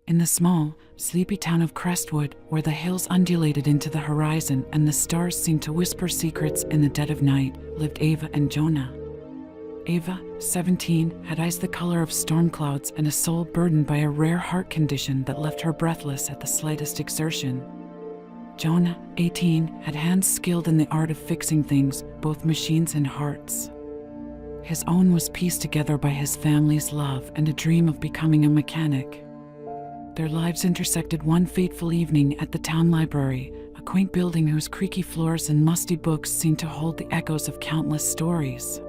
In the small, sleepy town of Crestwood, where the hills undulated into the horizon and the stars seemed to whisper secrets in the dead of night, lived Ava and Jonah. Ava, 17, had eyes the color of storm clouds and a soul burdened by a rare heart condition that left her breathless at the slightest exertion. Jonah, 18, had hands skilled in the art of fixing things, both machines and hearts. His own was pieced together by his family's love and a dream of becoming a mechanic. Their lives intersected one fateful evening at the town library, a quaint building whose creaky floors and musty books seemed to hold the echoes of countless stories.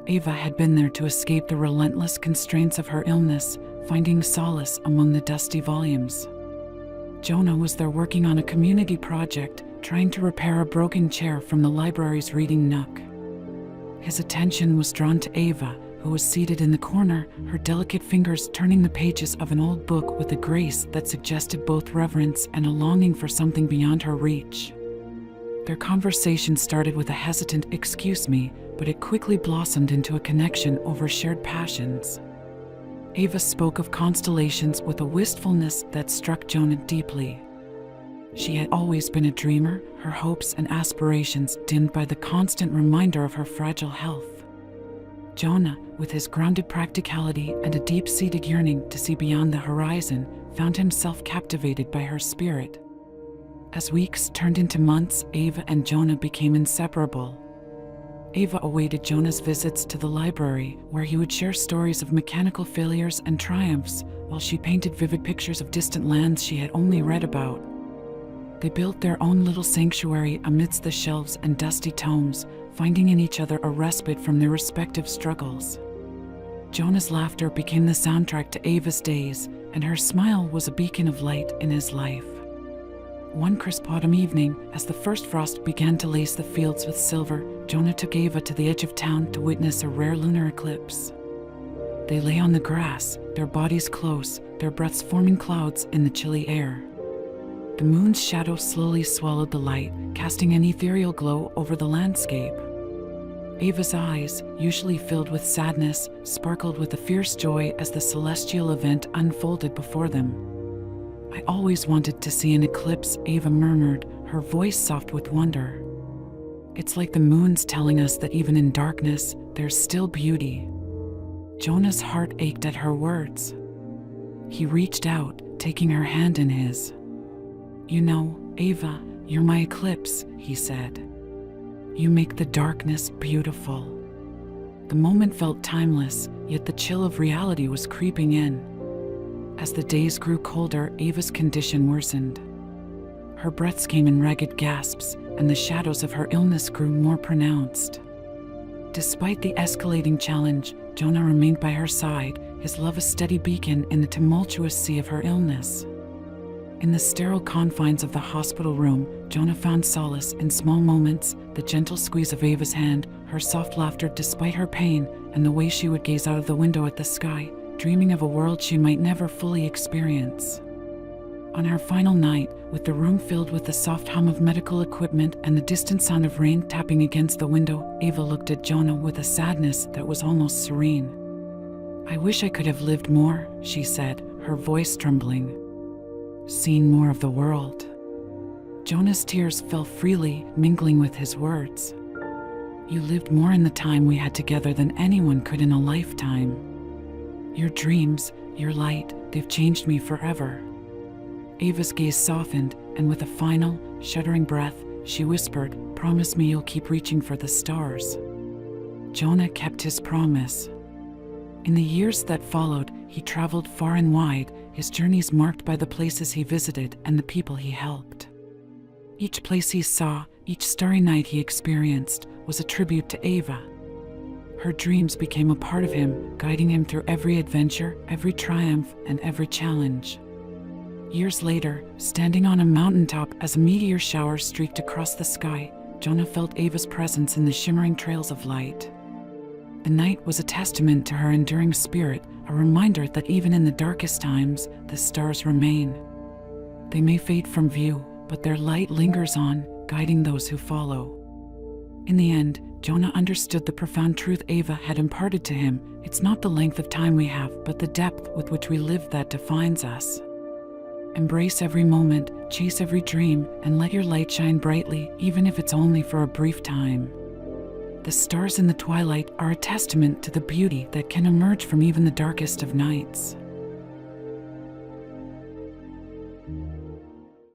Ava had been there to escape the relentless constraints of her illness, finding solace among the dusty volumes. Jonah was there working on a community project, trying to repair a broken chair from the library's reading nook. His attention was drawn to Ava, who was seated in the corner, her delicate fingers turning the pages of an old book with a grace that suggested both reverence and a longing for something beyond her reach. Their conversation started with a hesitant "excuse me," but it quickly blossomed into a connection over shared passions. Ava spoke of constellations with a wistfulness that struck Jonah deeply. She had always been a dreamer, her hopes and aspirations dimmed by the constant reminder of her fragile health. Jonah, with his grounded practicality and a deep-seated yearning to see beyond the horizon, found himself captivated by her spirit. As weeks turned into months, Ava and Jonah became inseparable. Ava awaited Jonah's visits to the library, where he would share stories of mechanical failures and triumphs, while she painted vivid pictures of distant lands she had only read about. They built their own little sanctuary amidst the shelves and dusty tomes, finding in each other a respite from their respective struggles. Jonah's laughter became the soundtrack to Ava's days, and her smile was a beacon of light in his life. One crisp autumn evening, as the first frost began to lace the fields with silver, Jonah took Ava to the edge of town to witness a rare lunar eclipse. They lay on the grass, their bodies close, their breaths forming clouds in the chilly air. The moon's shadow slowly swallowed the light, casting an ethereal glow over the landscape. Ava's eyes, usually filled with sadness, sparkled with a fierce joy as the celestial event unfolded before them. "I always wanted to see an eclipse," Ava murmured, her voice soft with wonder. "It's like the moon's telling us that even in darkness, there's still beauty." Jonah's heart ached at her words. He reached out, taking her hand in his. "You know, Ava, you're my eclipse," he said. "You make the darkness beautiful." The moment felt timeless, yet the chill of reality was creeping in. As the days grew colder, Ava's condition worsened. Her breaths came in ragged gasps, and the shadows of her illness grew more pronounced. Despite the escalating challenge, Jonah remained by her side, his love a steady beacon in the tumultuous sea of her illness. In the sterile confines of the hospital room, Jonah found solace in small moments, the gentle squeeze of Ava's hand, her soft laughter despite her pain, and the way she would gaze out of the window at the sky, dreaming of a world she might never fully experience. On her final night, with the room filled with the soft hum of medical equipment and the distant sound of rain tapping against the window, Ava looked at Jonah with a sadness that was almost serene. "I wish I could have lived more," she said, her voice trembling. "Seen more of the world." Jonah's tears fell freely, mingling with his words. "You lived more in the time we had together than anyone could in a lifetime. Your dreams, your light, they've changed me forever." Ava's gaze softened, and with a final, shuddering breath, she whispered, "Promise me you'll keep reaching for the stars." Jonah kept his promise. In the years that followed, he traveled far and wide, his journeys marked by the places he visited and the people he helped. Each place he saw, each starry night he experienced, was a tribute to Ava. Her dreams became a part of him, guiding him through every adventure, every triumph, and every challenge. Years later, standing on a mountaintop as a meteor shower streaked across the sky, Jonah felt Ava's presence in the shimmering trails of light. The night was a testament to her enduring spirit, a reminder that even in the darkest times, the stars remain. They may fade from view, but their light lingers on, guiding those who follow. In the end, Jonah understood the profound truth Ava had imparted to him. It's not the length of time we have, but the depth with which we live that defines us. Embrace every moment, chase every dream, and let your light shine brightly, even if it's only for a brief time. The stars in the twilight are a testament to the beauty that can emerge from even the darkest of nights.